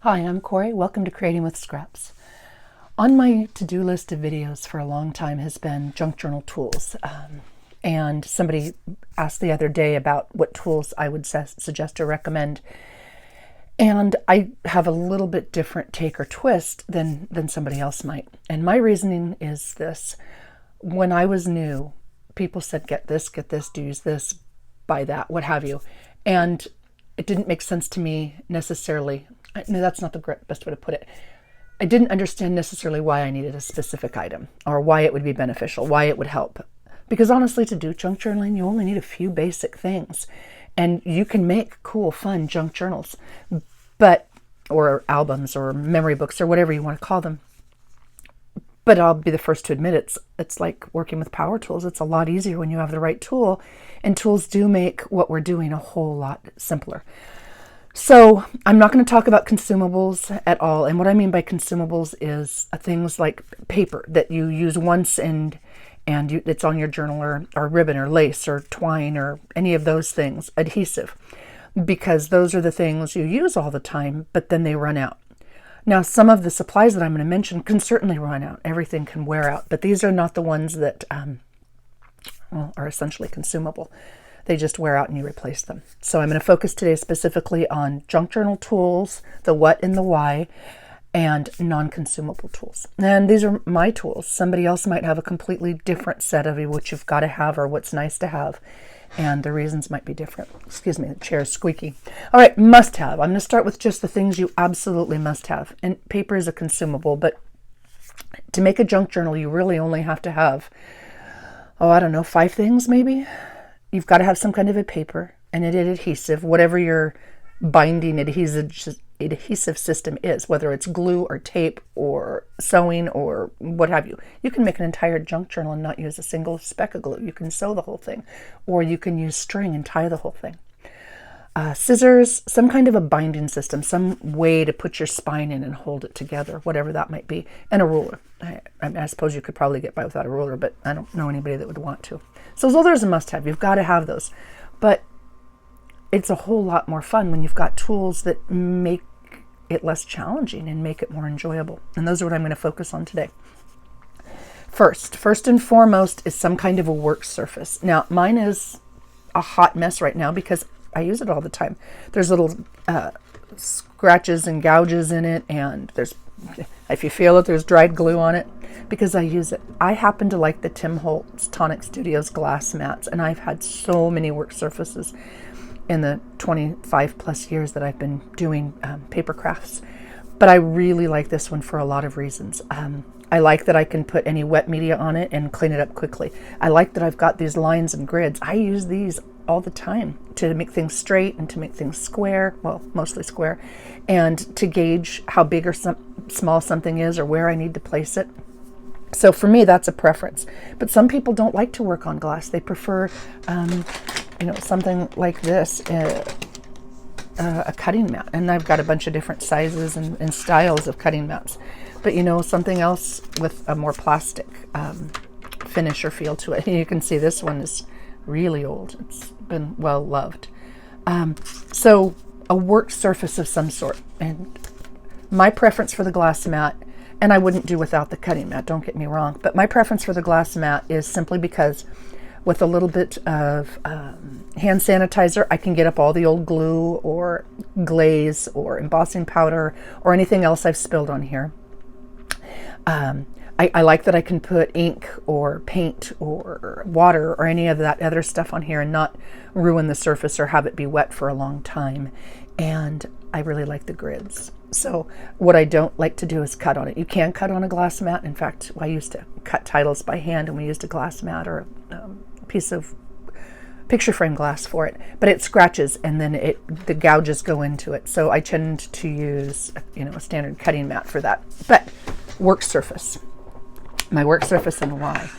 Hi, I'm Corey. Welcome to Creating with Scraps. On my to-do list of videos for a long time has been junk journal tools. And somebody asked the other day about what tools I would suggest or recommend. And I have a little bit different take or twist than somebody else might. And my reasoning is this. When I was new, people said, get this, use this, buy that, what have you. And it didn't make sense to me necessarily. No, that's not the best way to put it. I didn't understand necessarily why I needed a specific item or why it would be beneficial, why it would help. Because honestly, to do junk journaling, you only need a few basic things. And you can make cool, fun junk journals, or albums or memory books or whatever you want to call them. But I'll be the first to admit it's like working with power tools. It's a lot easier when you have the right tool, and tools do make what we're doing a whole lot simpler. So I'm not going to talk about consumables at all. And what I mean by consumables is things like paper that you use once and it's on your journal, or ribbon or lace or twine or any of those things, adhesive, because those are the things you use all the time, but then they run out. Now, some of the supplies that I'm going to mention can certainly run out. Everything can wear out, but these are not the ones that are essentially consumable. They just wear out and you replace them. So I'm going to focus today specifically on junk journal tools, the what and the why, and non-consumable tools. And these are my tools. Somebody else might have a completely different set of what you've got to have or what's nice to have. And the reasons might be different. Excuse me, the chair is squeaky. All right, must have. I'm going to start with just the things you absolutely must have. And paper is a consumable, but to make a junk journal, you really only have to have, 5 things maybe. You've got to have some kind of a paper and an adhesive, whatever your binding adhesive system is, whether it's glue or tape or sewing or what have you. You can make an entire junk journal and not use a single speck of glue. You can sew the whole thing, or you can use string and tie the whole thing. Scissors, some kind of a binding system, some way to put your spine in and hold it together, whatever that might be, and a ruler. I suppose you could probably get by without a ruler, but I don't know anybody that would want to. So those are a must-have. You've got to have those. But it's a whole lot more fun when you've got tools that make it less challenging and make it more enjoyable. And those are what I'm going to focus on today. First and foremost is some kind of a work surface. Now, mine is a hot mess right now because I use it all the time. There's little scratches and gouges in it, and if you feel it, there's dried glue on it because I use it. I happen to like the Tim Holtz Tonic Studios glass mats, and I've had so many work surfaces in the 25 plus years that I've been doing paper crafts. But I really like this one for a lot of reasons. I like that I can put any wet media on it and clean it up quickly. I like that I've got these lines and grids. I use these all the time to make things straight and to make things square, well, mostly square, and to gauge how big or small something is or where I need to place it. So for me, that's a preference. But some people don't like to work on glass. They prefer, something like this, a cutting mat. And I've got a bunch of different sizes and styles of cutting mats. But something else with a more plastic finish or feel to it. You can see this one is really old. It's been well loved. So a work surface of some sort. And my preference for the glass mat, and I wouldn't do without the cutting mat, don't get me wrong, but my preference for the glass mat is simply because with a little bit of hand sanitizer, I can get up all the old glue or glaze or embossing powder or anything else I've spilled on here. I like that I can put ink or paint or water or any of that other stuff on here and not ruin the surface or have it be wet for a long time. And I really like the grids. So what I don't like to do is cut on it. You can cut on a glass mat. In fact, I used to cut titles by hand, and we used a glass mat or a piece of picture frame glass for it. But it scratches, and then the gouges go into it. So I tend to use a standard cutting mat for that. But work surface. My work surface and why.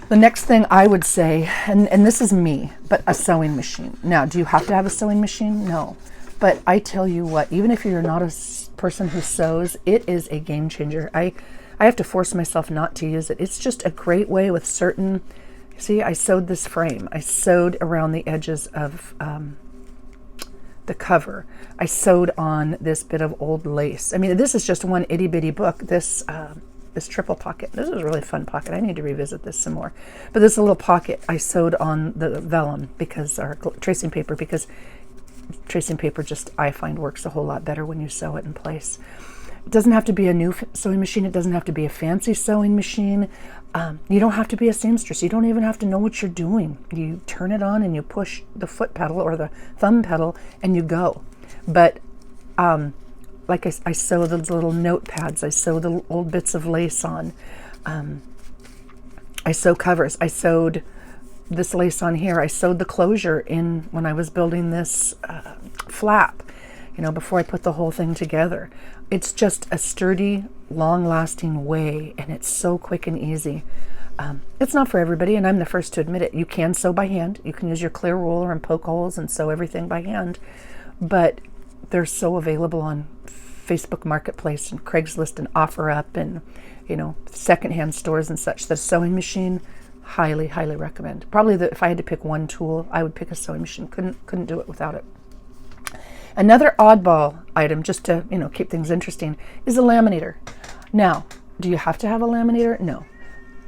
The next thing I would say, and this is me, but a sewing machine. Now, do you have to have a sewing machine? No. But I tell you what, even if you're not a person who sews, it is a game changer. I have to force myself not to use it. It's just a great way with certain, see, I sewed this frame. I sewed around the edges of the cover. I sewed on this bit of old lace. I mean, this is just one itty bitty book. This triple pocket. This is a really fun pocket. I need to revisit this some more. But this little pocket I sewed on the vellum because, or tracing paper, because tracing paper just, I find, works a whole lot better when you sew it in place. It doesn't have to be a new sewing machine. It doesn't have to be a fancy sewing machine. You don't have to be a seamstress. You don't even have to know what you're doing. You turn it on and you push the foot pedal or the thumb pedal and you go. But like I sew those little notepads. I sew the old bits of lace on. I sew covers. I sewed this lace on here. I sewed the closure in when I was building this flap, you know, before I put the whole thing together. It's just a sturdy, long-lasting way, and it's so quick and easy. It's not for everybody, and I'm the first to admit it. You can sew by hand. You can use your clear ruler and poke holes and sew everything by hand, but they're so available on Facebook Marketplace and Craigslist and OfferUp and, you know, secondhand stores and such. The sewing machine, highly, highly recommend. Probably if I had to pick one tool, I would pick a sewing machine. Couldn't do it without it. Another oddball item, just to, you know, keep things interesting, is a laminator. Now, do you have to have a laminator? No.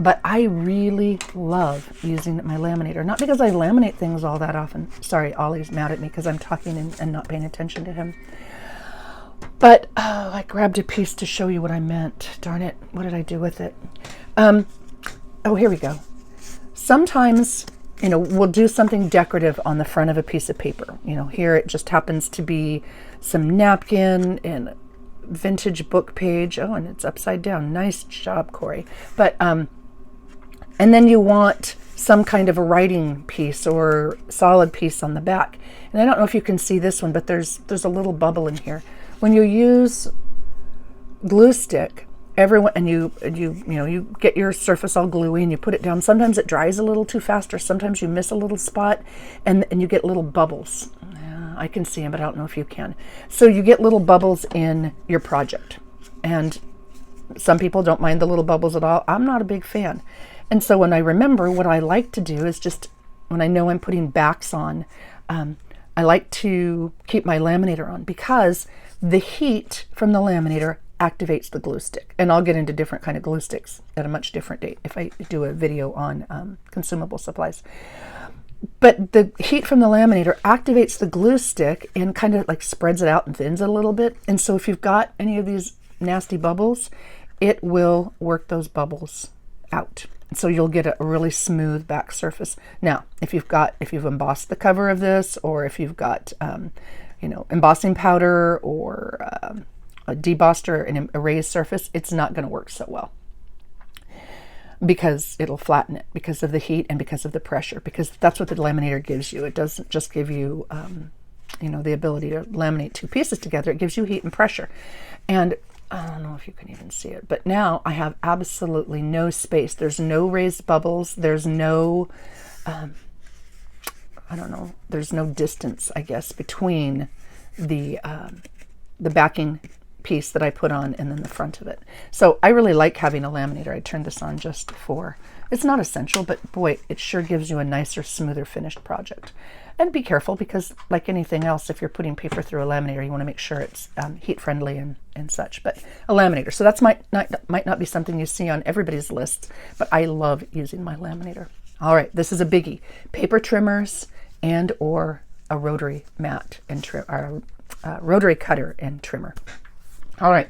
But I really love using my laminator. Not because I laminate things all that often. Sorry, Ollie's mad at me because I'm talking and not paying attention to him. But I grabbed a piece to show you what I meant. Darn it, what did I do with it? Oh, here we go. Sometimes, you know, we'll do something decorative on the front of a piece of paper. You know, here it just happens to be some napkin and vintage book page. Oh, and it's upside down. Nice job, Corey. But, and then you want some kind of a writing piece or solid piece on the back. And I don't know if you can see this one, but there's a little bubble in here. When you use glue stick, and you get your surface all gluey and you put it down. Sometimes it dries a little too fast, or sometimes you miss a little spot and you get little bubbles. I can see them, but I don't know if you can. So you get little bubbles in your project. And some people don't mind the little bubbles at all. I'm not a big fan. And so when I remember, what I like to do is just, when I know I'm putting backs on, I like to keep my laminator on, because the heat from the laminator activates the glue stick. And I'll get into different kind of glue sticks at a much different date if I do a video on consumable supplies. But the heat from the laminator activates the glue stick and kind of like spreads it out and thins it a little bit. And so if you've got any of these nasty bubbles, it will work those bubbles out. So you'll get a really smooth back surface. Now, if you've embossed the cover of this, or if you've got, you know, embossing powder or a debossed or an erased surface, it's not going to work so well, because it'll flatten it because of the heat and because of the pressure, because that's what the laminator gives you. It doesn't just give you, you know, the ability to laminate two pieces together. It gives you heat and pressure. And I don't know if you can even see it, but now I have absolutely no space. There's no raised bubbles. There's no, I don't know, there's no distance, I guess, between the backing piece that I put on and then the front of it. So I really like having a laminator. I turned this on just for, it's not essential, but boy, it sure gives you a nicer, smoother finished project. And be careful, because like anything else, if you're putting paper through a laminator, you want to make sure it's heat friendly and such. But a laminator, so that's might not be something you see on everybody's list, but I love using my laminator. All right, this is a biggie: paper trimmers and or a rotary mat and rotary cutter and trimmer. All right,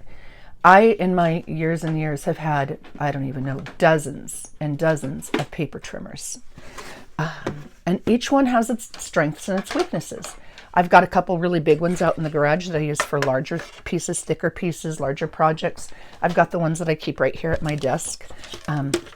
I, in my years and years, have had, I don't even know, dozens and dozens of paper trimmers. And each one has its strengths and its weaknesses. I've got a couple really big ones out in the garage that I use for larger pieces, thicker pieces, larger projects. I've got the ones that I keep right here at my desk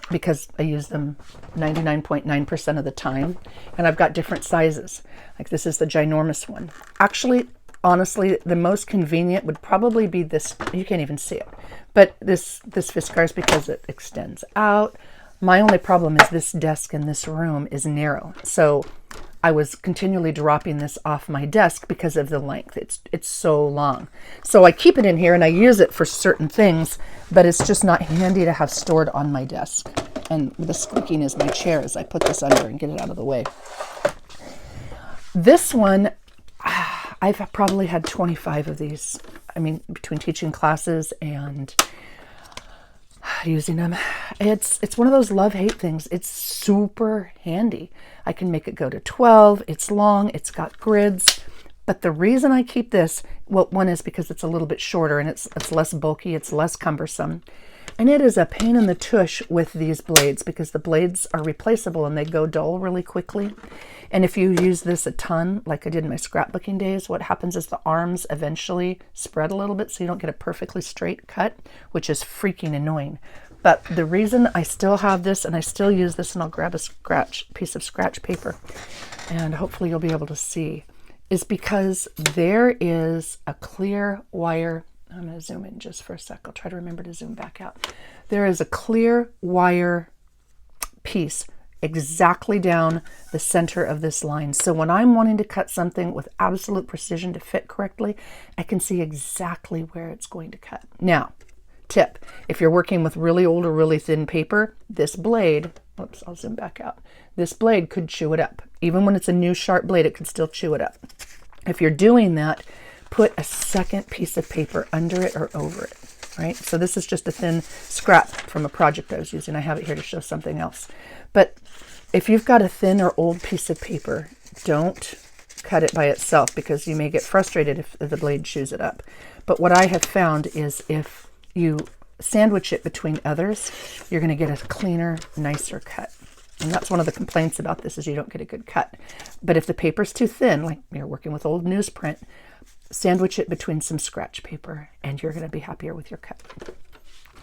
because I use them 99.9% of the time. And I've got different sizes. Like this is the ginormous one. Actually, honestly, the most convenient would probably be this. You can't even see it, but this Fiskars, because it extends out. My only problem is this desk in this room is narrow, so I was continually dropping this off my desk because of the length. It's so long. So I keep it in here and I use it for certain things, but it's just not handy to have stored on my desk. And the squeaking is my chair as I put this under and get it out of the way. This one, I've probably had 25 of these. I mean, between teaching classes and using them. It's one of those love-hate things. It's super handy. I can make it go to 12. It's long. It's got grids. But the reason I keep this, well, one is because it's a little bit shorter and it's less bulky. It's less cumbersome. And it is a pain in the tush with these blades because the blades are replaceable and they go dull really quickly. And if you use this a ton, like I did in my scrapbooking days, what happens is the arms eventually spread a little bit so you don't get a perfectly straight cut, which is freaking annoying. But the reason I still have this and I still use this, and I'll grab a piece of scratch paper and hopefully you'll be able to see, is because there is a clear wire. I'm going to zoom in just for a sec. I'll try to remember to zoom back out. There is a clear wire piece exactly down the center of this line. So when I'm wanting to cut something with absolute precision to fit correctly, I can see exactly where it's going to cut. Now, tip, if you're working with really old or really thin paper, this blade, oops, I'll zoom back out. This blade could chew it up. Even when it's a new sharp blade, it could still chew it up. If you're doing that, put a second piece of paper under it or over it, right? So this is just a thin scrap from a project I was using. I have it here to show something else. But if you've got a thin or old piece of paper, don't cut it by itself because you may get frustrated if the blade chews it up. But what I have found is if you sandwich it between others, you're going to get a cleaner, nicer cut. And that's one of the complaints about this is you don't get a good cut. But if the paper's too thin, like you're working with old newsprint, sandwich it between some scratch paper and you're going to be happier with your cut.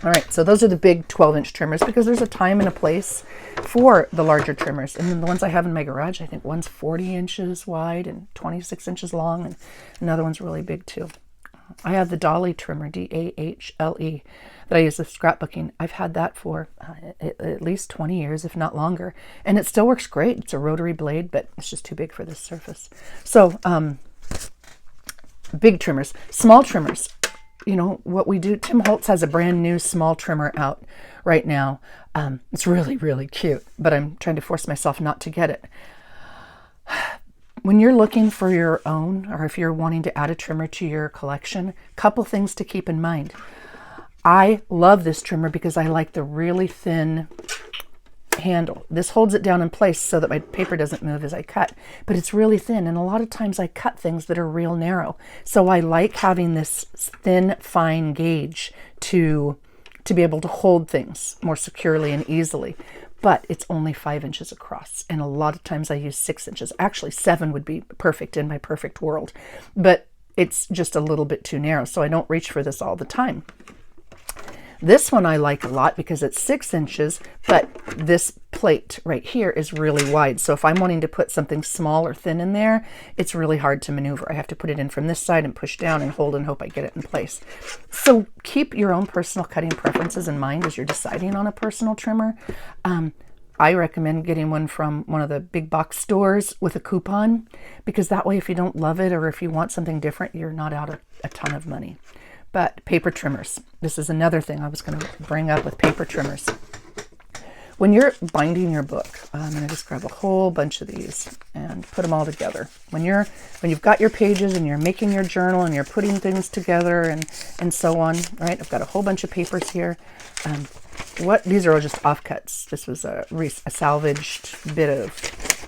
All right, so those are the big 12-inch trimmers because there's a time and a place for the larger trimmers. And then the ones I have in my garage, I think one's 40 inches wide and 26 inches long, and another one's really big too. I have the Dolly trimmer, D-A-H-L-E, that I use with scrapbooking. I've had that for at least 20 years, if not longer, and it still works great. It's a rotary blade, but it's just too big for this surface. So, big trimmers. Small trimmers. You know, what we do, Tim Holtz has a brand new small trimmer out right now. It's really, really cute, but I'm trying to force myself not to get it. When you're looking for your own, or if you're wanting to add a trimmer to your collection, couple things to keep in mind. I love this trimmer because I like the really thin handle. This holds it down in place so that my paper doesn't move as I cut, but it's really thin, and a lot of times I cut things that are real narrow. So I like having this thin, fine gauge to be able to hold things more securely and easily. But it's only 5 inches across, and a lot of times I use 6 inches. Actually, 7 would be perfect in my perfect world, but it's just a little bit too narrow, so I don't reach for this all the time. This one I like a lot because it's 6 inches, but this plate right here is really wide. So if I'm wanting to put something small or thin in there, it's really hard to maneuver. I have to put it in from this side and push down and hold and hope I get it in place. So keep your own personal cutting preferences in mind as you're deciding on a personal trimmer. I recommend getting one from one of the big box stores with a coupon, because that way if you don't love it or if you want something different, you're not out a ton of money. But paper trimmers, this is another thing I was going to bring up with paper trimmers. When you're binding your book, I'm going to just grab a whole bunch of these and put them all together. When you've got your pages and you're making your journal and you're putting things together and so on, right? I've got a whole bunch of papers here. These are all just offcuts. This was a salvaged bit of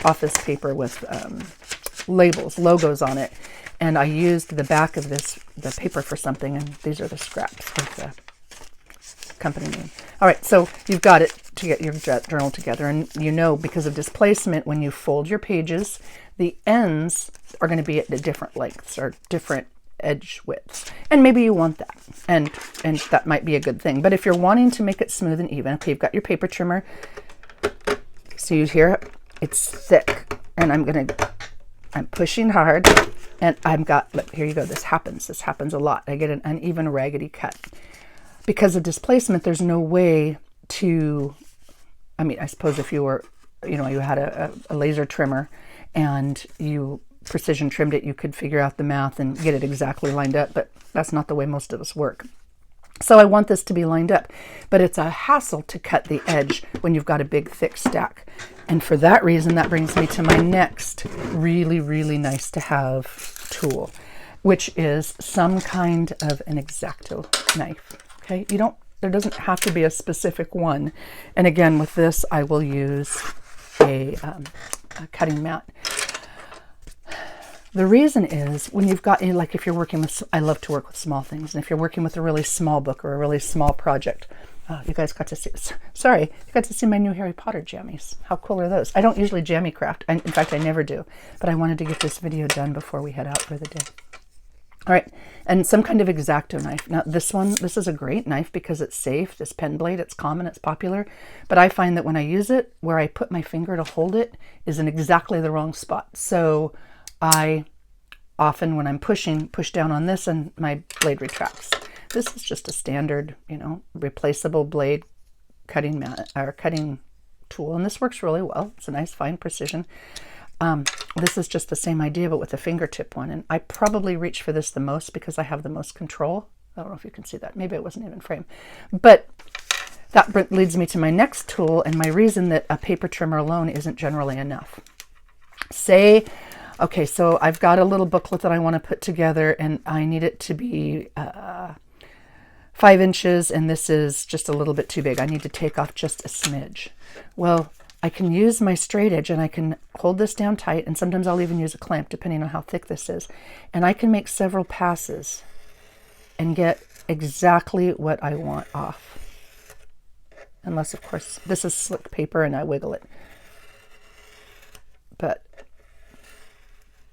office paper with logos on it. And I used the back of the paper for something, and these are the scraps with the company name. All right, so you've got it to get your journal together, and you know because of displacement, when you fold your pages, the ends are going to be at different lengths or different edge widths, and maybe you want that, and that might be a good thing. But if you're wanting to make it smooth and even, okay, you've got your paper trimmer, so you hear it's thick, and I'm pushing hard, and look, here you go, this happens a lot. I get an uneven, raggedy cut. Because of displacement, there's no way to, I suppose if you were, you had a laser trimmer and you precision trimmed it, you could figure out the math and get it exactly lined up, but that's not the way most of us work. So I want this to be lined up, but it's a hassle to cut the edge when you've got a big thick stack. And for that reason, that brings me to my next really, really nice to have tool, which is some kind of an X-Acto knife. Okay, there doesn't have to be a specific one. And again, with this, I will use a cutting mat. The reason is when you've got, like if you're working with, I love to work with small things. And if you're working with a really small book or a really small project, you guys got to see, sorry, you got to see my new Harry Potter jammies. How cool are those? I don't usually jammy craft. In fact, I never do. But I wanted to get this video done before we head out for the day. All right, and some kind of X-Acto knife. Now this is a great knife because it's safe. This pen blade, it's common, it's popular. But I find that when I use it, where I put my finger to hold it is in exactly the wrong spot. So I often, when I'm push down on this and my blade retracts. This is just a standard, replaceable blade cutting tool, and this works really well. It's a nice fine precision. This is just the same idea, but with a fingertip one, and I probably reach for this the most because I have the most control. I don't know if you can see that. Maybe it wasn't even frame, but that leads me to my next tool and my reason that a paper trimmer alone isn't generally enough. Okay, so I've got a little booklet that I want to put together, and I need it to be 5 inches, and this is just a little bit too big. I need to take off just a smidge. Well, I can use my straight edge, and I can hold this down tight, and sometimes I'll even use a clamp depending on how thick this is. And I can make several passes and get exactly what I want off. Unless, of course, this is slick paper and I wiggle it. But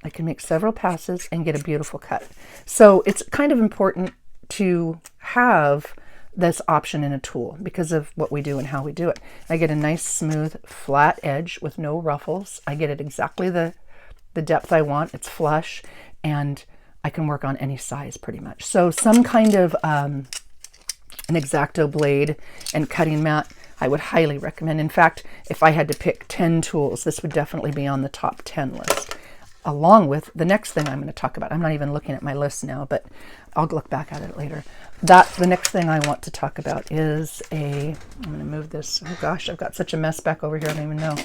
I can make several passes and get a beautiful cut. So it's kind of important to have this option in a tool because of what we do and how we do it. I get a nice smooth flat edge with no ruffles. I get it exactly the depth I want. It's flush, and I can work on any size pretty much. So some kind of an X-Acto blade and cutting mat I would highly recommend. In fact, if I had to pick 10 tools, this would definitely be on the top 10 list, along with the next thing I'm going to talk about. I'm not even looking at my list now, but I'll look back at it later. The next thing I want to talk about is I'm going to move this. Oh gosh, I've got such a mess back over here, I don't even know.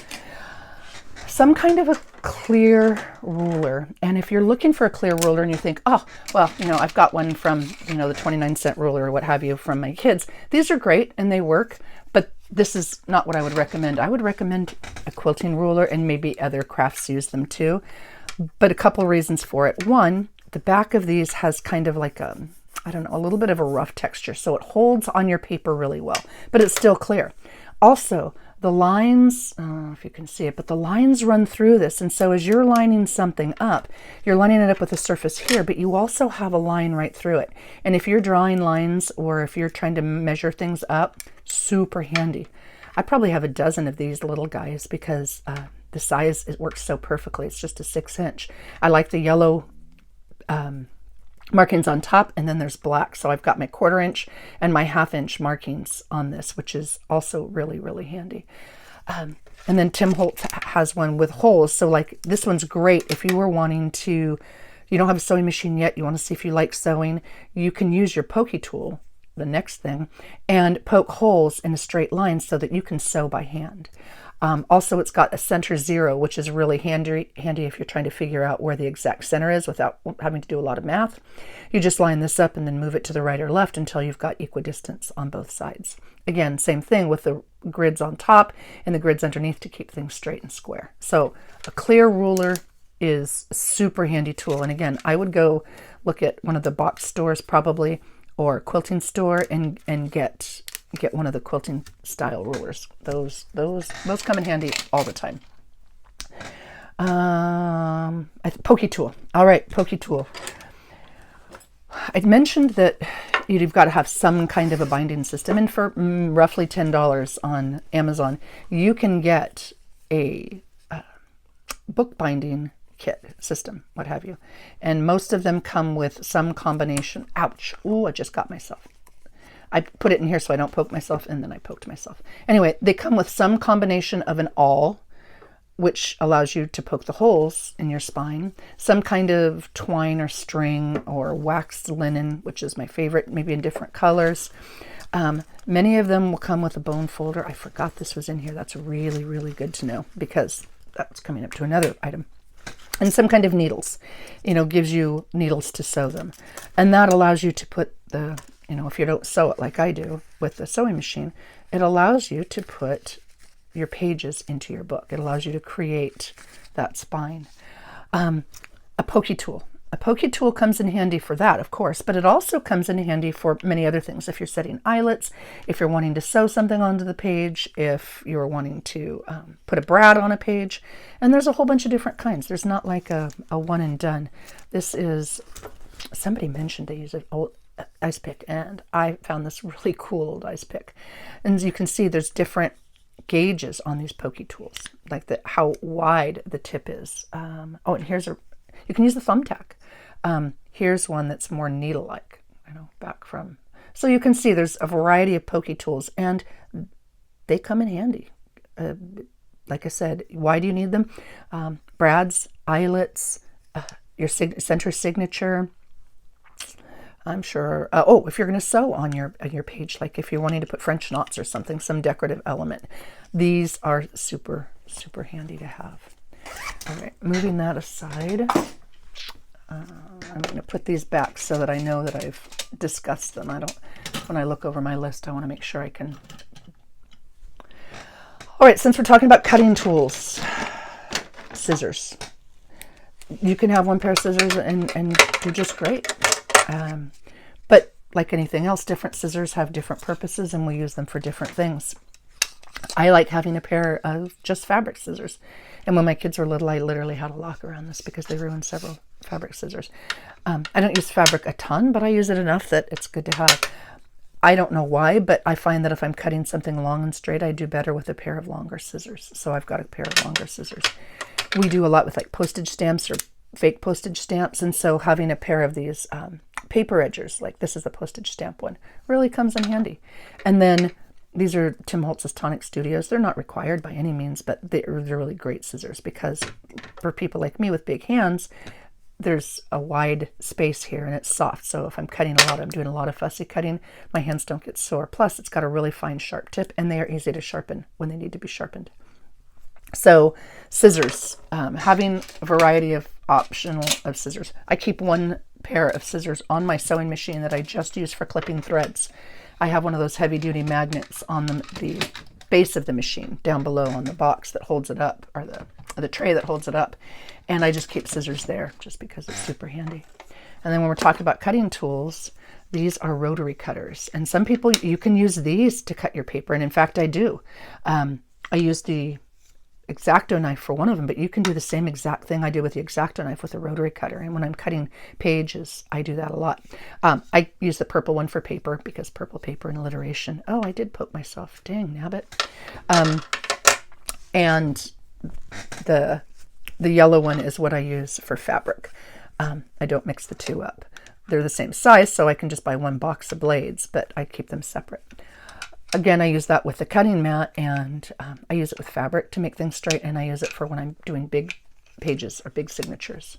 Some kind of a clear ruler. And if you're looking for a clear ruler and you think, oh, well, I've got one from, the 29-cent ruler or what have you from my kids. These are great and they work, but this is not what I would recommend. I would recommend a quilting ruler, and maybe other crafts use them too. But a couple reasons for it. One, the back of these has kind of like a little bit of a rough texture, so it holds on your paper really well, but it's still clear. Also, the lines, I don't know if you can see it, but the lines run through this, and so as you're lining something up, you're lining it up with a surface here, but you also have a line right through it. And if you're drawing lines or if you're trying to measure things up, super handy. I probably have a dozen of these little guys because the size, it works so perfectly. It's just a 6-inch. I like the yellow markings on top, and then there's black. So I've got my 1/4 inch and my 1/2 inch markings on this, which is also really, really handy. And then Tim Holtz has one with holes. So like this one's great if you were wanting to, you don't have a sewing machine yet, you want to see if you like sewing, you can use your pokey tool, the next thing, and poke holes in a straight line so that you can sew by hand. Also, it's got a center 0, which is really handy if you're trying to figure out where the exact center is without having to do a lot of math. You just line this up and then move it to the right or left until you've got equidistance on both sides. Again, same thing with the grids on top and the grids underneath to keep things straight and square. So a clear ruler is a super handy tool. And again, I would go look at one of the box stores probably, or a quilting store, and get one of the quilting style rulers. Those come in handy all the time. Pokey tool. All right, pokey tool. I mentioned that you've got to have some kind of a binding system, and for roughly $10 on Amazon, you can get a book binding kit system, what have you. And most of them come with some combination. Ouch. Ooh, I just got myself. I put it in here so I don't poke myself, and then I poked myself. Anyway, they come with some combination of an awl, which allows you to poke the holes in your spine, some kind of twine or string or waxed linen, which is my favorite, maybe in different colors. Many of them will come with a bone folder. I forgot this was in here. That's really, really good to know, because that's coming up to another item. And some kind of needles, gives you needles to sew them. And that allows you to put the, if you don't sew it like I do with the sewing machine, it allows you to put your pages into your book. It allows you to create that spine. A pokey tool. A pokey tool comes in handy for that, of course, but it also comes in handy for many other things. If you're setting eyelets, if you're wanting to sew something onto the page, if you're wanting to put a brad on a page, and there's a whole bunch of different kinds. There's not like a one and done. This is, somebody mentioned they use an old ice pick, and I found this really cool old ice pick. And as you can see, there's different gauges on these pokey tools, like how wide the tip is. And here's you can use the thumbtack. Here's one that's more needle-like, back from. So you can see there's a variety of pokey tools, and they come in handy. Like I said, why do you need them? Brads, eyelets, your center signature. I'm sure. If you're going to sew on your page, like if you're wanting to put French knots or something, some decorative element, these are super, super handy to have. All right, moving that aside. I'm going to put these back so that I know that I've discussed them. When I look over my list, I want to make sure I can. All right, since we're talking about cutting tools, scissors. You can have one pair of scissors and do just great. But like anything else, different scissors have different purposes, and we use them for different things. I like having a pair of just fabric scissors. And when my kids were little, I literally had a lock around this because they ruined several fabric scissors. I don't use fabric a ton, but I use it enough that it's good to have. I don't know why, but I find that if I'm cutting something long and straight, I do better with a pair of longer scissors. So I've got a pair of longer scissors. We do a lot with like postage stamps or fake postage stamps, and so having a pair of these paper edgers, like this is the postage stamp one, really comes in handy. And then these are Tim Holtz's Tonic Studios. They're not required by any means, but they're really great scissors, because for people like me with big hands, there's a wide space here and it's soft. So if I'm cutting a lot, I'm doing a lot of fussy cutting, my hands don't get sore. Plus it's got a really fine sharp tip, and they are easy to sharpen when they need to be sharpened. So scissors, having a variety of of scissors. I keep one pair of scissors on my sewing machine that I just use for clipping threads. I have one of those heavy duty magnets on the base of the machine, down below on the box that holds it up, or the tray that holds it up. And I just keep scissors there just because it's super handy. And then when we're talking about cutting tools, these are rotary cutters. And some people, you can use these to cut your paper. And in fact, I do. I use the X-Acto knife for one of them, but you can do the same exact thing I do with the X-Acto knife with a rotary cutter. And when I'm cutting pages, I do that a lot. I use the purple one for paper because purple paper and alliteration. Oh, I did poke myself. Dang, nabbit. And the yellow one is what I use for fabric. I don't mix the two up. They're the same size, so I can just buy one box of blades, but I keep them separate. Again, I use that with the cutting mat, and I use it with fabric to make things straight, and I use it for when I'm doing big pages or big signatures.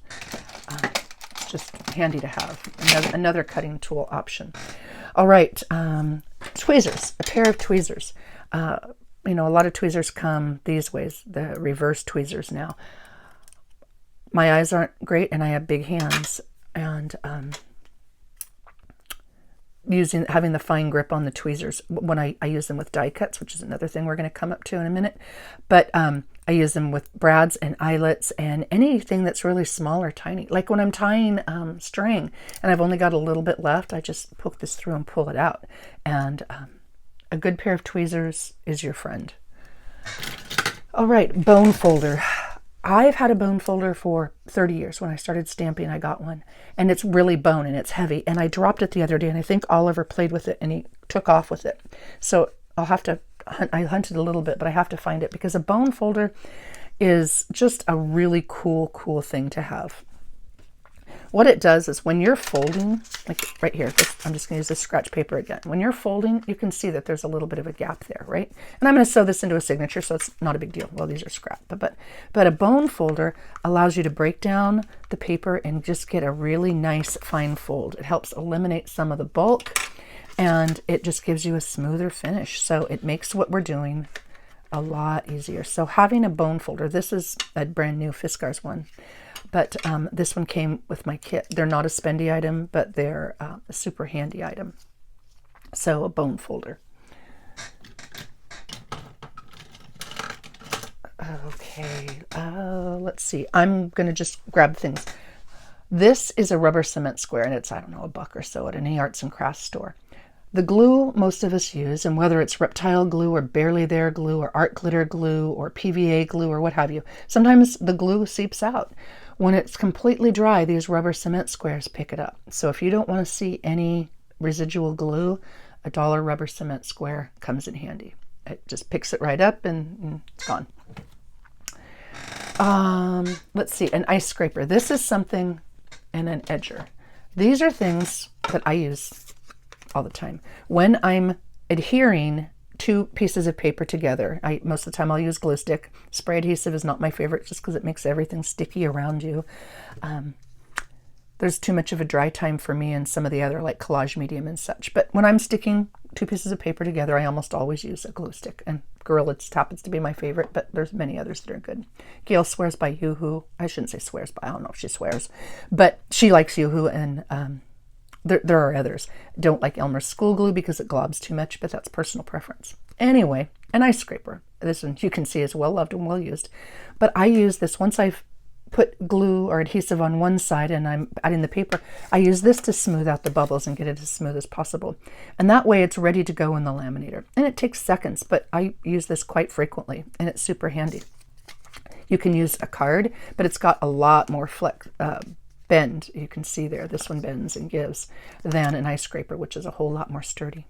It's just handy to have. Another cutting tool option. All right, tweezers, a pair of tweezers. A lot of tweezers come these ways, the reverse tweezers now. My eyes aren't great, and I have big hands, and having the fine grip on the tweezers when I use them with die cuts, which is another thing we're going to come up to in a minute. But I use them with brads and eyelets and anything that's really small or tiny. Like when I'm tying string and I've only got a little bit left, I just poke this through and pull it out. And a good pair of tweezers is your friend. All right, bone folder. I've had a bone folder for 30 years. When I started stamping, I got one. And it's really bone and it's heavy. And I dropped it the other day, and I think Oliver played with it and he took off with it. So I'll have to I hunted a little bit, but I have to find it, because a bone folder is just a really cool thing to have. What it does is when you're folding, like right here, I'm just going to use this scratch paper again. When you're folding, you can see that there's a little bit of a gap there, right? And I'm going to sew this into a signature, so it's not a big deal. Well, these are scrap, but a bone folder allows you to break down the paper and just get a really nice fine fold. It helps eliminate some of the bulk, and it just gives you a smoother finish. So it makes what we're doing a lot easier. So having a bone folder, this is a brand new Fiskars one. But this one came with my kit. They're not a spendy item, but they're a super handy item. So a bone folder. Okay, let's see. I'm going to just grab things. This is a rubber cement square, and it's, I don't know, $1 or so at any arts and crafts store. The glue most of us use, and whether it's reptile glue or barely there glue or art glitter glue or PVA glue or what have you, sometimes the glue seeps out. When it's completely dry, these rubber cement squares pick it up. So if you don't want to see any residual glue, a $1 rubber cement square comes in handy. It just picks it right up and it's gone. Let's see, an ice scraper. This is something, and an edger. These are things that I use all the time. When I'm adhering two pieces of paper together, most of the time I'll use glue stick. Spray adhesive is not my favorite just because it makes everything sticky around you. There's too much of a dry time for me and some of the other like collage medium and such. But when I'm sticking two pieces of paper together, I almost always use a glue stick. And Gorilla just happens to be my favorite, but there's many others that are good. Gail swears by Yoo-Hoo. I shouldn't say swears by, I don't know if she swears, but she likes Yoo-Hoo, and there are others. Don't like Elmer's school glue because it globs too much, but that's personal preference. Anyway, an ice scraper. This one you can see is well loved and well used. But I use this once I've put glue or adhesive on one side and I'm adding the paper. I use this to smooth out the bubbles and get it as smooth as possible. And that way it's ready to go in the laminator. And it takes seconds, but I use this quite frequently and it's super handy. You can use a card, but it's got a lot more bend, you can see there, this one bends and gives, than an ice scraper, which is a whole lot more sturdy.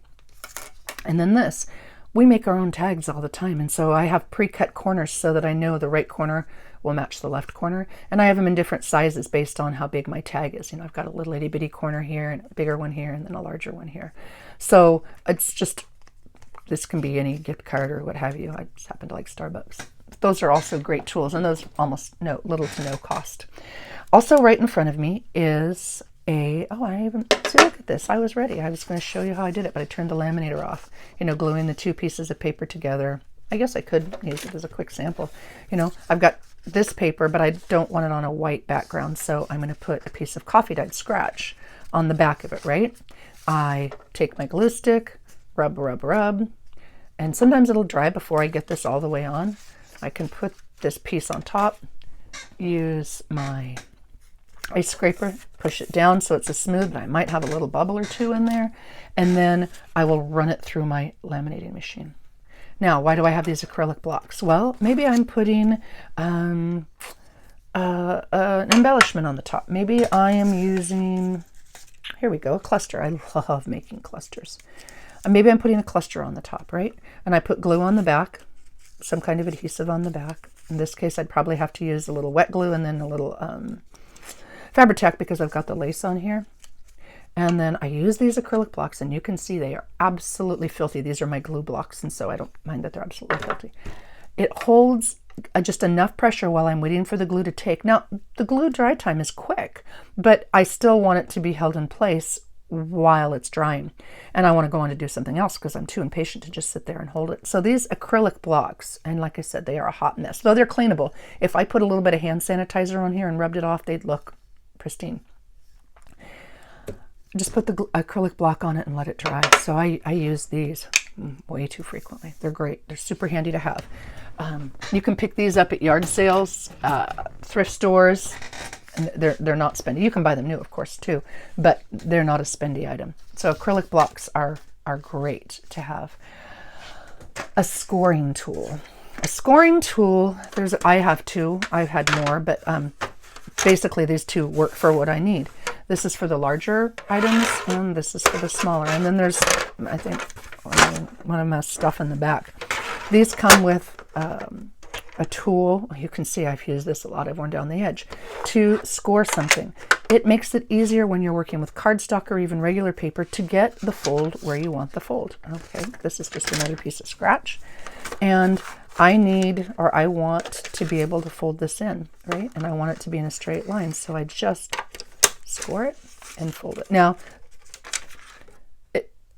And then this, we make our own tags all the time, and so I have pre-cut corners so that I know the right corner will match the left corner, and I have them in different sizes based on how big my tag is. You know, I've got a little itty bitty corner here and a bigger one here and then a larger one here. So it's just, this can be any gift card or what have you. I just happen to like Starbucks. Those are also great tools, and those almost little to no cost. Also right in front of me is see, look at this. I was ready. I was going to show you how I did it, but I turned the laminator off. You know, gluing the two pieces of paper together. I guess I could use it as a quick sample. You know, I've got this paper, but I don't want it on a white background, so I'm going to put a piece of coffee dyed scratch on the back of it, right? I take my glue stick, rub, and sometimes it'll dry before I get this all the way on. I can put this piece on top, use my ice scraper, push it down so it's a smooth, but I might have a little bubble or two in there, and then I will run it through my laminating machine. Now, why do I have these acrylic blocks? Well, maybe I'm putting an embellishment on the top. Maybe I am using, here we go, a cluster. I love making clusters. Maybe I'm putting a cluster on the top, right? And I put glue on the back, some kind of adhesive on the back. In this case, I'd probably have to use a little wet glue and then a little Fabri-Tac because I've got the lace on here. And then I use these acrylic blocks, and you can see they are absolutely filthy. These are my glue blocks, and so I don't mind that they're absolutely filthy. It holds just enough pressure while I'm waiting for the glue to take. Now, the glue dry time is quick, but I still want it to be held in place while it's drying. And I want to go on to do something else because I'm too impatient to just sit there and hold it. So these acrylic blocks, and like I said, they are a hot mess, though they're cleanable. If I put a little bit of hand sanitizer on here and rubbed it off, they'd look pristine. Just put the acrylic block on it and let it dry. So I use these way too frequently. They're great. They're super handy to have. You can pick these up at yard sales, thrift stores, and they're not spendy. You can buy them new, of course, too, but they're not a spendy item. So acrylic blocks are great to have. A scoring tool. A scoring tool, I have two. I've had more, but basically these two work for what I need. This is for the larger items, and this is for the smaller. And then there's, I think, one of my stuff in the back. These come with a tool. You can see I've used this a lot. I've worn down the edge to score something. it makes it easier when you're working with cardstock or even regular paper to get the fold where you want the fold. Okay, this is just another piece of scratch. And I need, or I want to be able to fold this in, right? And I want it to be in a straight line. So I just score it and fold it. Now,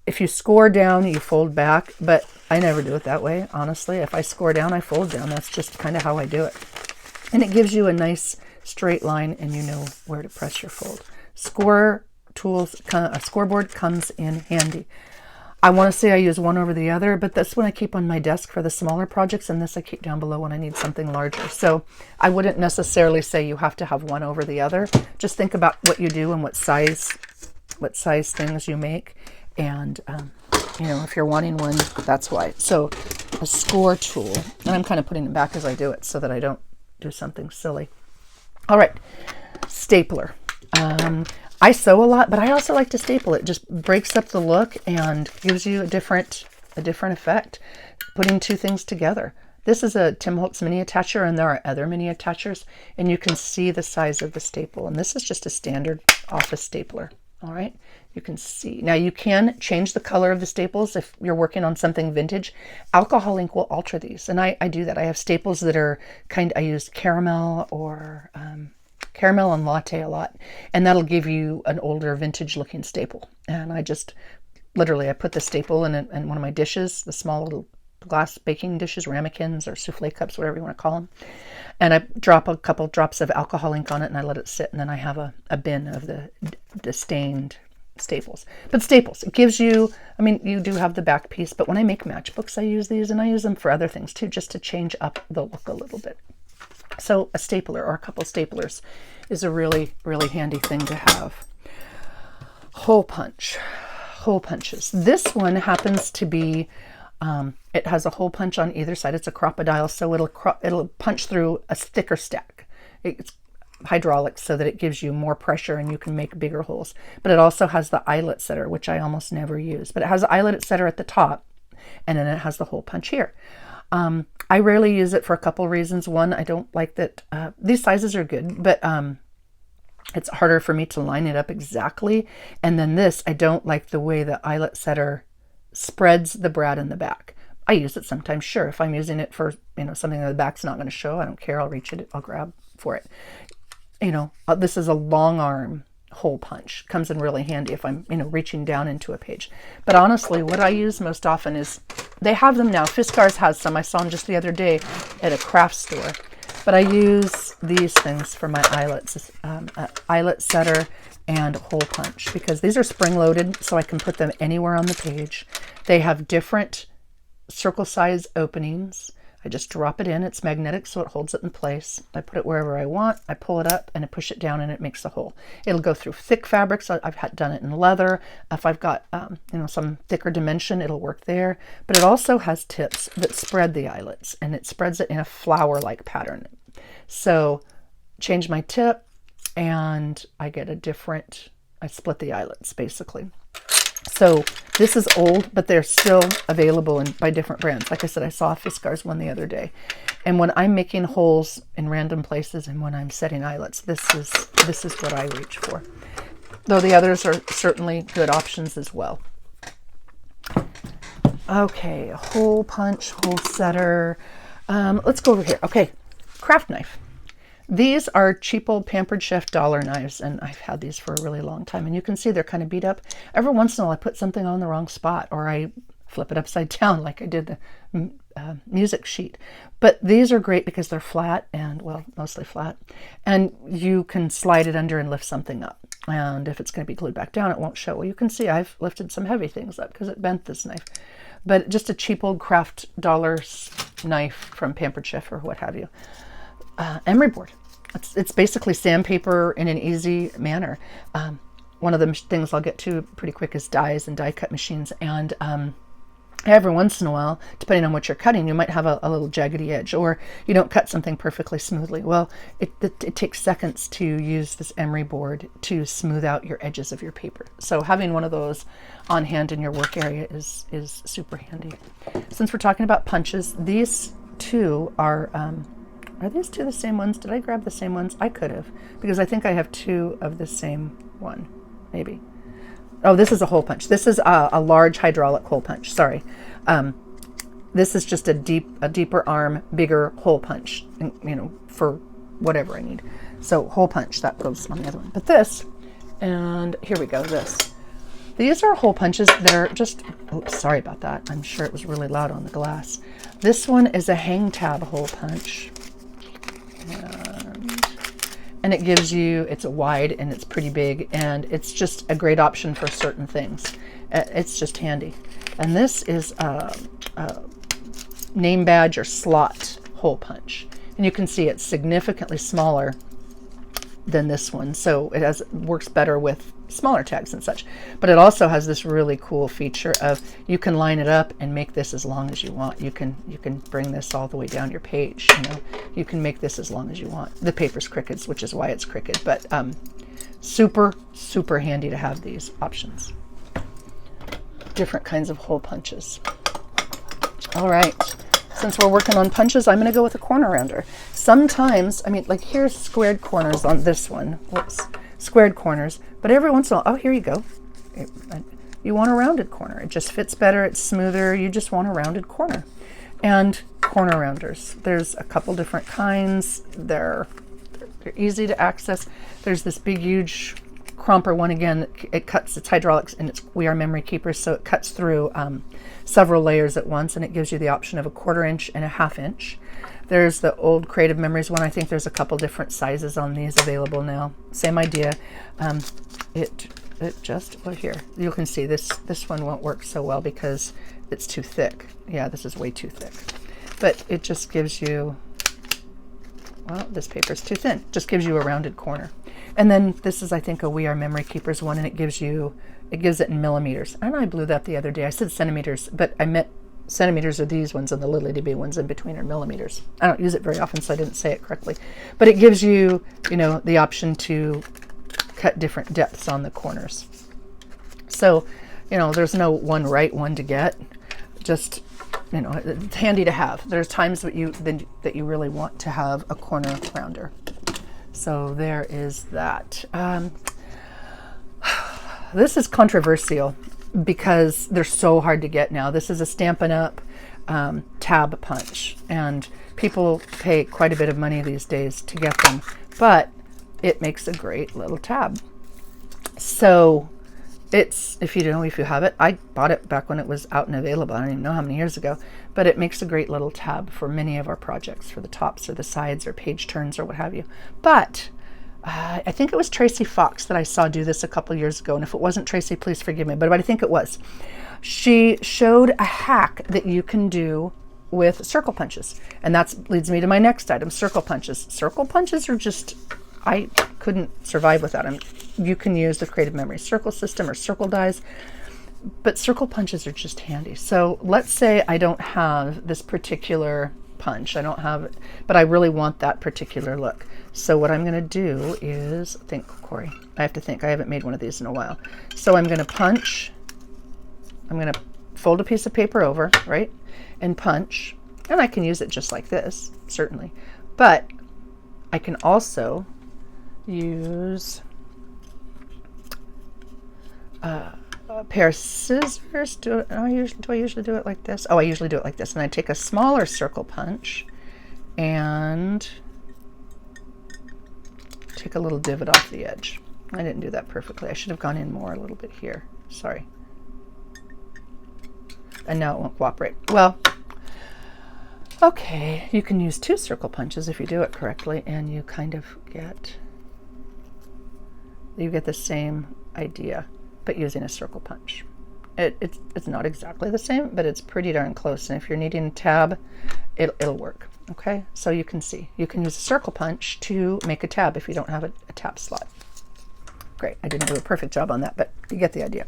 if you score down, you fold back, but I never do it that way, honestly. If I score down, I fold down. That's just kind of how I do it. And it gives you a nice straight line, and you know where to press your fold. Score tools, a scoreboard comes in handy. I want to say I use one over the other, but that's what I keep on my desk for the smaller projects, and this I keep down below when I need something larger. So I wouldn't necessarily say you have to have one over the other. Just think about what you do and what size things you make. And, you know, if you're wanting one, that's why. So a score tool, and I'm kind of putting them back as I do it so that I don't do something silly. All right, stapler. I sew a lot, but I also like to staple. It just breaks up the look and gives you a different effect, putting two things together. This is a Tim Holtz mini attacher, and there are other mini attachers, and you can see the size of the staple. And this is just a standard office stapler. All right, you can see. Now you can change the color of the staples if you're working on something vintage. Alcohol ink will alter these, and I do that. I have staples that are I use caramel or caramel and latte a lot, and that'll give you an older vintage looking staple. And I just literally, I put the staple in one of my dishes, the small little glass baking dishes, ramekins or souffle cups, whatever you want to call them. And I drop a couple drops of alcohol ink on it, and I let it sit, and then I have a bin of the stained staples. But staples, it gives you, I mean, you do have the back piece, but when I make matchbooks, I use these, and I use them for other things too, just to change up the look a little bit. So a stapler or a couple staplers is a really, really handy thing to have. Hole punches. This one happens to be, it has a hole punch on either side. It's a crocodile, so it'll punch through a thicker stack. It's hydraulic so that it gives you more pressure and you can make bigger holes. But it also has the eyelet setter, which I almost never use. But it has the eyelet setter at the top, and then it has the hole punch here. I rarely use it for a couple reasons. One, I don't like that these sizes are good, but it's harder for me to line it up exactly. And then this, I don't like the way the eyelet setter spreads the brad in the back. I use it sometimes, sure. If I'm using it for, something that the back's not going to show, I don't care. I'll reach it, I'll grab for it. This is a long arm hole punch. Comes in really handy if I'm, reaching down into a page. But honestly, what I use most often is, they have them now. Fiskars has some. I saw them just the other day at a craft store. But I use these things for my eyelets, eyelet setter and hole punch, because these are spring loaded, so I can put them anywhere on the page. They have different circle size openings. I just drop it in. It's magnetic, so it holds it in place. I put it wherever I want. I pull it up and I push it down, and it makes the hole. It'll go through thick fabrics. I've done it in leather. If I've got some thicker dimension, it'll work there. But it also has tips that spread the eyelets, and it spreads it in a flower-like pattern. So change my tip, and I get I split the eyelets basically. So this is old, but they're still available by different brands. Like I said, I saw a Fiskars one the other day. And when I'm making holes in random places and when I'm setting eyelets, this is what I reach for. Though the others are certainly good options as well. Okay, hole punch, hole setter. Let's go over here. Okay, craft knife. These are cheap old Pampered Chef dollar knives, and I've had these for a really long time. And you can see they're kind of beat up. Every once in a while I put something on the wrong spot, or I flip it upside down like I did the music sheet. But these are great because they're flat, and well, mostly flat. And you can slide it under and lift something up. And if it's going to be glued back down, it won't show. Well, you can see I've lifted some heavy things up because it bent this knife. But just a cheap old craft dollar knife from Pampered Chef or what have you. Emery board. It's basically sandpaper in an easy manner. One of the things I'll get to pretty quick is dies and die cut machines. And every once in a while, depending on what you're cutting, you might have a little jaggedy edge, or you don't cut something perfectly smoothly. Well, it takes seconds to use this emery board to smooth out your edges of your paper. So having one of those on hand in your work area is super handy. Since we're talking about punches, these two are Are these two the same ones? Did I grab the same ones? I could have, because I think I have two of the same one, maybe. Oh, this is a hole punch. This is a large hydraulic hole punch. Sorry. This is just a deeper arm, bigger hole punch, you know, for whatever I need. So hole punch, that goes on the other one. But this, and here we go, this. These are hole punches that are just, oops, sorry about that. I'm sure it was really loud on the glass. This one is a hang tab hole punch. And it gives you, it's wide and it's pretty big, and it's just a great option for certain things. It's just handy. And this is a name badge or slot hole punch. And you can see it's significantly smaller than this one, so it works better with smaller tags and such. But it also has this really cool feature of you can line it up and make this as long as you want. You can bring this all the way down your page. You know, you can make this as long as you want. The paper's crooked, which is why it's crooked, but super handy to have these options. Different kinds of hole punches. All right. Since we're working on punches, I'm going to go with a corner rounder. Sometimes, I mean, like here's squared corners on this one. Whoops, squared corners. But every once in a while, oh, here you go. You want a rounded corner. It just fits better. It's smoother. You just want a rounded corner. And corner rounders. There's a couple different kinds. They're easy to access. There's this big, huge cromper one. Again, it cuts, it's hydraulics, and we are memory keepers, so it cuts through several layers at once, and it gives you the option of a 1/4 inch and a 1/2 inch. There's the old Creative Memories one. I think there's a couple different sizes on these available now. Same idea. It just, well, here you can see this one won't work so well because it's too thick. Yeah, this is way too thick. But it just gives you, well, this paper's too thin. Just gives you a rounded corner. And then this is, I think, a We Are Memory Keepers one, and it gives it in millimeters. And I blew that the other day. I said centimeters, but I meant centimeters are these ones, and the little itty bitty ones in between are millimeters. I don't use it very often, so I didn't say it correctly. But it gives you, you know, the option to cut different depths on the corners. So, you know, there's no one right one to get. Just, you know, it's handy to have. There's times that you really want to have a corner rounder. So there is that. This is controversial because they're so hard to get now. This is a Stampin' Up! Tab punch, and people pay quite a bit of money these days to get them, but it makes a great little tab. So it's, if you have it, I bought it back when it was out and available. I don't even know how many years ago, but it makes a great little tab for many of our projects, for the tops or the sides or page turns or what have you. But I think it was Tracy Fox that I saw do this a couple years ago, and if it wasn't Tracy, please forgive me, but I think it was. She showed a hack that you can do with circle punches, and that leads me to my next item, circle punches. Circle punches are just, I couldn't survive without them. You can use the Creative Memory circle system or circle dies, but circle punches are just handy. So let's say I don't have this particular punch. I don't have it, but I really want that particular look. So what I'm going to do is, think, Corey, I have to think. I haven't made one of these in a while. So I'm going to punch. I'm going to fold a piece of paper over, right, and punch. And I can use it just like this, certainly. But I can also use a pair of scissors. Do I usually do it like this? Oh, I usually do it like this. And I take a smaller circle punch and take a little divot off the edge. I didn't do that perfectly. I should have gone in more a little bit here. Sorry. And now it won't cooperate. Well, okay, you can use 2 circle punches if you do it correctly, and you kind of get the same idea, but using a circle punch. It's not exactly the same, but it's pretty darn close. And if you're needing a tab, it'll work. Okay, so you can see you can use a circle punch to make a tab if you don't have a tab slot. Great, I didn't do a perfect job on that, but you get the idea.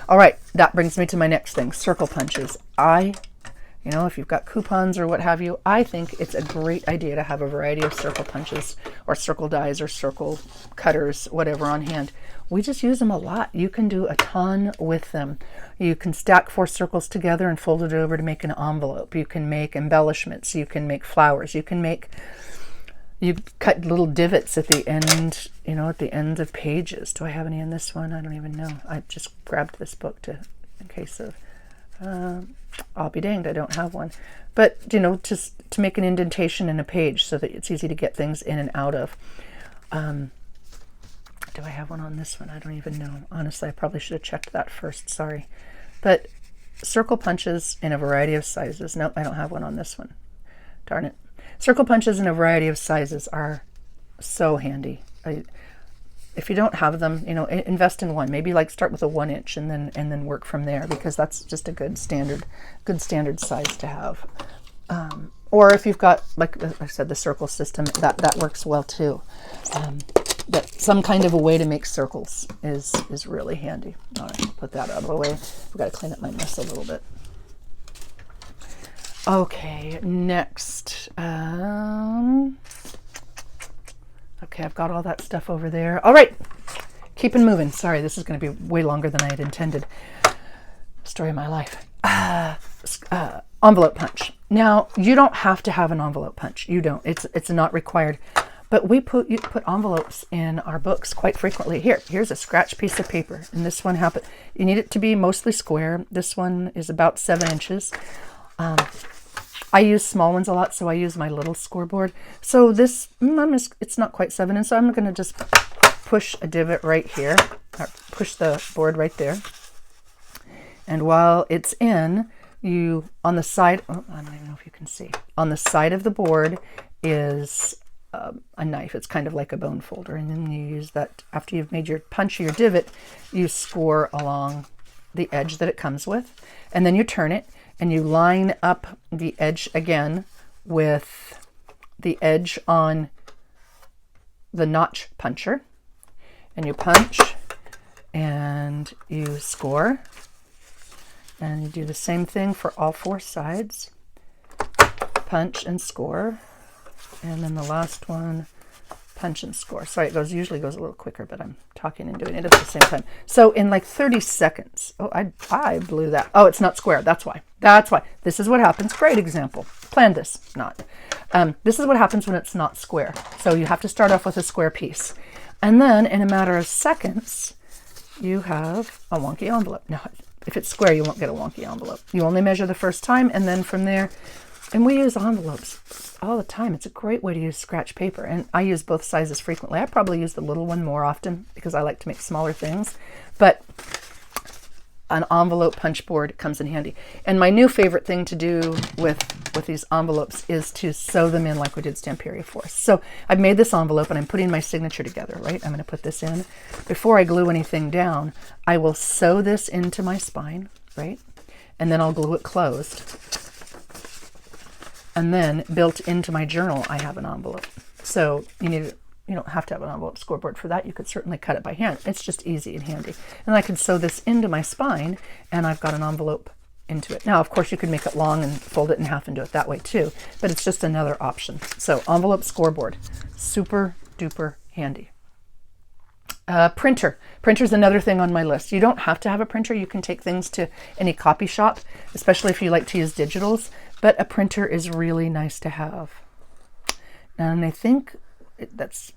All right, that brings me to my next thing, circle punches. You know, if you've got coupons or what have you, I think it's a great idea to have a variety of circle punches or circle dies or circle cutters, whatever, on hand. We just use them a lot. You can do a ton with them. You can stack 4 circles together and fold it over to make an envelope. You can make embellishments. You can make flowers. You can make You cut little divots at the end, you know, at the ends of pages. Do I have any in this one? I don't even know. I just grabbed this book in case of, I'll be danged, I don't have one. But, you know, just to make an indentation in a page so that it's easy to get things in and out of. Do I have one on this one? I don't even know. Honestly, I probably should have checked that first. Sorry. But circle punches in a variety of sizes. Nope, I don't have one on this one. Darn it. Circle punches in a variety of sizes are so handy. If you don't have them, you know, invest in one. Maybe like start with a 1 inch and then work from there, because that's just a good standard size to have. Or if you've got, like I said, the circle system, that works well too. But some kind of a way to make circles is really handy. All right, put that out of the way. I've got to clean up my mess a little bit. Okay, next. Okay, I've got all that stuff over there. All right, keep it moving. Sorry, this is going to be way longer than I had intended. Story of my life. Envelope punch. Now, you don't have to have an envelope punch. You don't. It's not required. But you put envelopes in our books quite frequently. Here's a scratch piece of paper, and this one happened. You need it to be mostly square. This one is about 7 inches. I use small ones a lot, so I use my little scoreboard. So this, it's not quite 7 inches, so I'm going to just push a divot right here, or push the board right there. And while it's in, on the side, I don't even know if you can see, on the side of the board is a knife. It's kind of like a bone folder, and then you use that after you've made your punch or your divot. You score along the edge that it comes with, and then you turn it and you line up the edge again with the edge on the notch puncher, and you punch and you score, and you do the same thing for all 4 sides. Punch and score. And then the last one, punch and score. Sorry, it usually goes a little quicker, but I'm talking and doing it at the same time. So in like 30 seconds, oh, I blew that. Oh, it's not square. That's why. This is what happens. Great example. Plan this. Not. This is what happens when it's not square. So you have to start off with a square piece. And then in a matter of seconds, you have a wonky envelope. Now, if it's square, you won't get a wonky envelope. You only measure the first time, and then from there, and we use envelopes all the time. It's a great way to use scratch paper. And I use both sizes frequently. I probably use the little one more often because I like to make smaller things. But an envelope punch board comes in handy. And my new favorite thing to do with these envelopes is to sew them in like we did Stamperia Force. So I've made this envelope and I'm putting my signature together, right? I'm going to put this in. Before I glue anything down, I will sew this into my spine, right? And then I'll glue it closed. And then built into my journal, I have an envelope. So you don't have to have an envelope scoreboard for that. You could certainly cut it by hand. It's just easy and handy. And I can sew this into my spine, and I've got an envelope into it. Now, of course, you could make it long and fold it in half and do it that way too, but it's just another option. So envelope scoreboard, super duper handy. Printer. Printer's another thing on my list. You don't have to have a printer. You can take things to any copy shop, especially if you like to use digitals, but a printer is really nice to have. And I think that's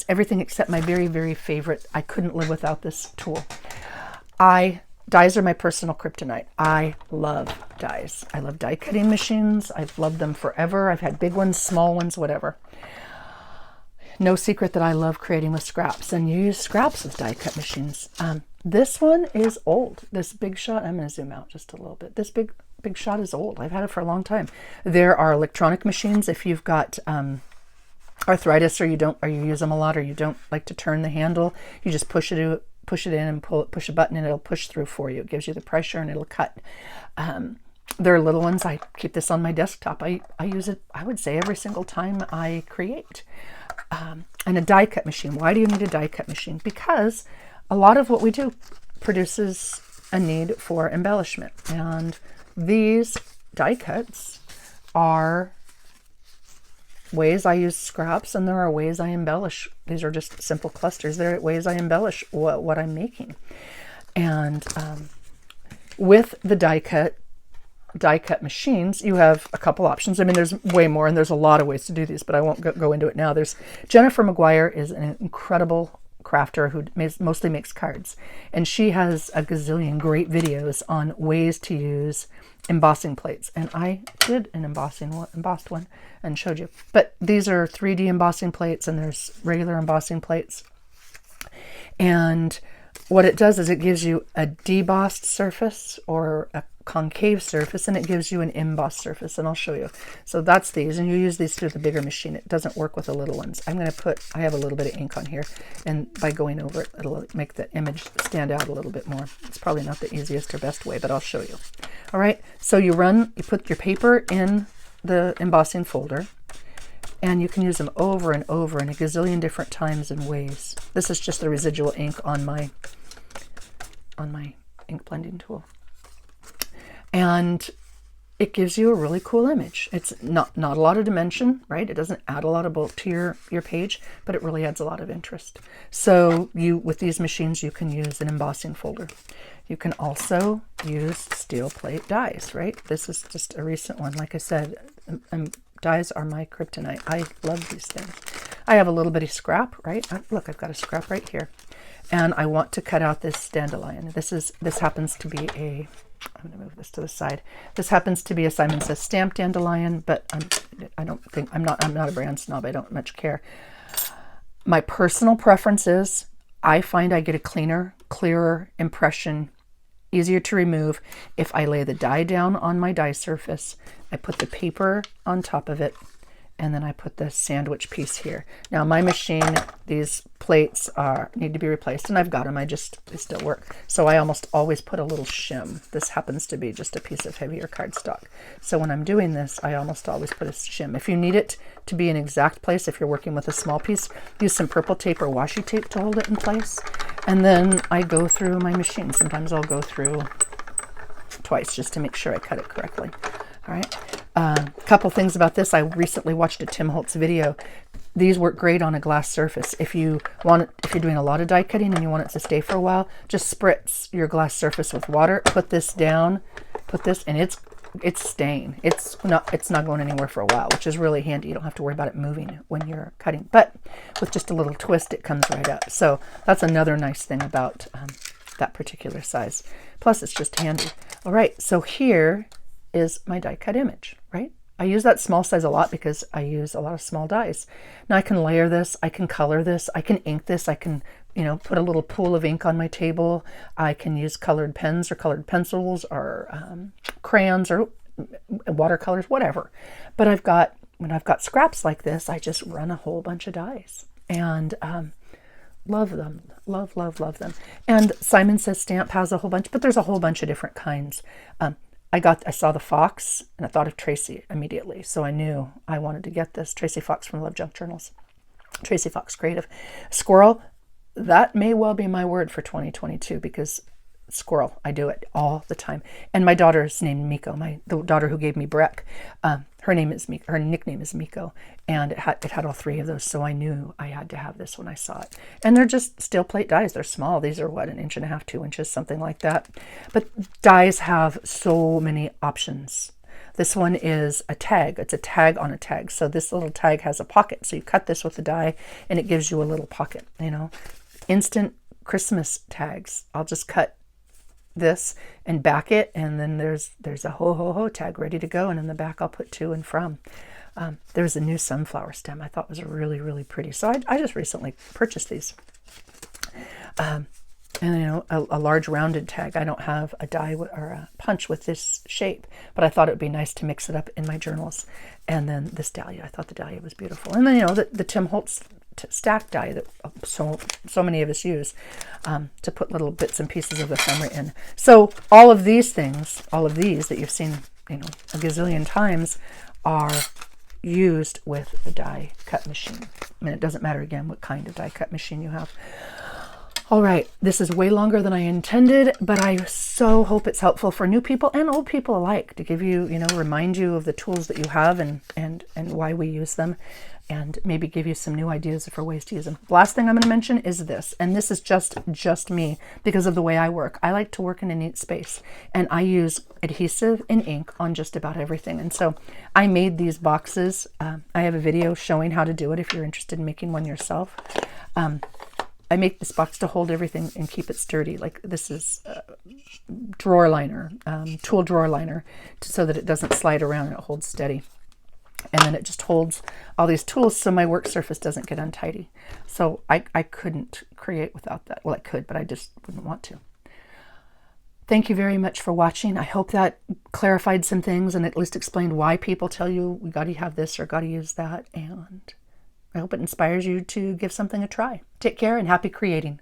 everything except my very, very favorite. I couldn't live without this tool. Dies are my personal kryptonite. I love dies. I love die cutting machines. I've loved them forever. I've had big ones, small ones, whatever. No secret that I love creating with scraps, and you use scraps with die cut machines. This one is old. This Big Shot, I'm going to zoom out just a little bit. This Big Shot is old. I've had it for a long time. There are electronic machines if you've got arthritis, or you use them a lot, or you don't like to turn the handle. You just push it in and push a button, and it'll push through for you. It gives you the pressure and it'll cut. There are little ones. I keep this on my desktop. I use it, I would say, every single time I create. And a die cut machine. Why do you need a die cut machine? Because a lot of what we do produces a need for embellishment. And these die cuts are ways I use scraps, and there are ways I embellish. These are just simple clusters. There are ways I embellish what I'm making. And with the die cut, die cut machines, you have a couple options. I mean, there's way more, and there's a lot of ways to do these, but I won't go into it now. There's Jennifer McGuire is an incredible crafter who mostly makes cards, and she has a gazillion great videos on ways to use embossing plates, and I did an embossed one and showed you. But these are 3D embossing plates, and there's regular embossing plates, and what it does is it gives you a debossed surface or a concave surface, and it gives you an embossed surface, and I'll show you. So that's these, and you use these through the bigger machine. It doesn't work with the little ones. I have a little bit of ink on here, and by going over it, it'll make the image stand out a little bit more. It's probably not the easiest or best way, but I'll show you. All right, so you put your paper in the embossing folder, and you can use them over and over in a gazillion different times and ways. This is just the residual ink on my ink blending tool. And it gives you a really cool image. It's not a lot of dimension, right? It doesn't add a lot of bulk to your page, but it really adds a lot of interest. So with these machines, you can use an embossing folder. You can also use steel plate dies, right? This is just a recent one. Like I said, dies are my kryptonite. I love these things. I have a little bitty scrap, right? Look, I've got a scrap right here. And I want to cut out this dandelion. This happens to be I'm going to move this to the side. This happens to be a Simon Says Stamp dandelion, but I'm not a brand snob. I don't much care. My personal preference is I find I get a cleaner, clearer impression, easier to remove if I lay the die down on my die surface. I put the paper on top of it, and then I put the sandwich piece here. Now my machine, these plates need to be replaced, and I've got them. they still work. So I almost always put a little shim. This happens to be just a piece of heavier cardstock. So when I'm doing this, I almost always put a shim. If you need it to be an exact place, if you're working with a small piece, use some purple tape or washi tape to hold it in place. And then I go through my machine. Sometimes I'll go through twice just to make sure I cut it correctly. All right. Couple things about this. I recently watched a Tim Holtz video. These work great on a glass surface. If you're doing a lot of die cutting and you want it to stay for a while, just spritz your glass surface with water. Put this down. And it's staying. It's not going anywhere for a while, which is really handy. You don't have to worry about it moving when you're cutting. But with just a little twist, it comes right up. So that's another nice thing about that particular size. Plus, it's just handy. All right. So here is my die cut image, right? I use that small size a lot because I use a lot of small dies. Now I can layer this, I can color this, I can ink this, I can, put a little pool of ink on my table. I can use colored pens or colored pencils or crayons or watercolors, whatever. But when I've got scraps like this, I just run a whole bunch of dies and love them, love them. And Simon Says Stamp has a whole bunch, but there's a whole bunch of different kinds. I saw the fox and I thought of Tracy immediately. So I knew I wanted to get this. Tracy Fox from Love Junk Journals. Tracy Fox Creative. Squirrel, that may well be my word for 2022 because squirrel, I do it all the time. And my daughter's named Miko, the daughter who gave me Breck. Her nickname is Miko, and it had all three of those, so I knew I had to have this when I saw it. And they're just steel plate dies. They're small. These are what, 1.5 inches, 2 inches, something like that. But dies have so many options. This one is a tag. It's a tag on a tag. So this little tag has a pocket. So you cut this with the die, and it gives you a little pocket. Instant Christmas tags. I'll just cut this and back it, and then there's a ho ho ho tag ready to go, and in the back I'll put to and from. There's a new sunflower stem I thought was really, really pretty, so I just recently purchased these. And a large rounded tag. I don't have a die or a punch with this shape, but I thought it would be nice to mix it up in my journals. And then this dahlia, I thought the dahlia was beautiful. And then the Tim Holtz stack die that so many of us use to put little bits and pieces of ephemera in. So all of these that you've seen a gazillion times are used with a die cut machine. I mean, it doesn't matter again what kind of die cut machine you have. All right, this is way longer than I intended, but I so hope it's helpful for new people and old people alike to give you, remind you of the tools that you have and why we use them. and maybe give you some new ideas for ways to use them. The last thing I'm going to mention is this, and this is just me because of the way I work. I like to work in a neat space, and I use adhesive and ink on just about everything. And so I made these boxes. I have a video showing how to do it if you're interested in making one yourself. I make this box to hold everything and keep it sturdy. Like this is drawer liner, tool drawer liner, so that it doesn't slide around and it holds steady. And then it just holds all these tools so my work surface doesn't get untidy. So I couldn't create without that. Well, I could, but I just wouldn't want to. Thank you very much for watching. I hope that clarified some things and at least explained why people tell you we got to have this or got to use that. And I hope it inspires you to give something a try. Take care and happy creating.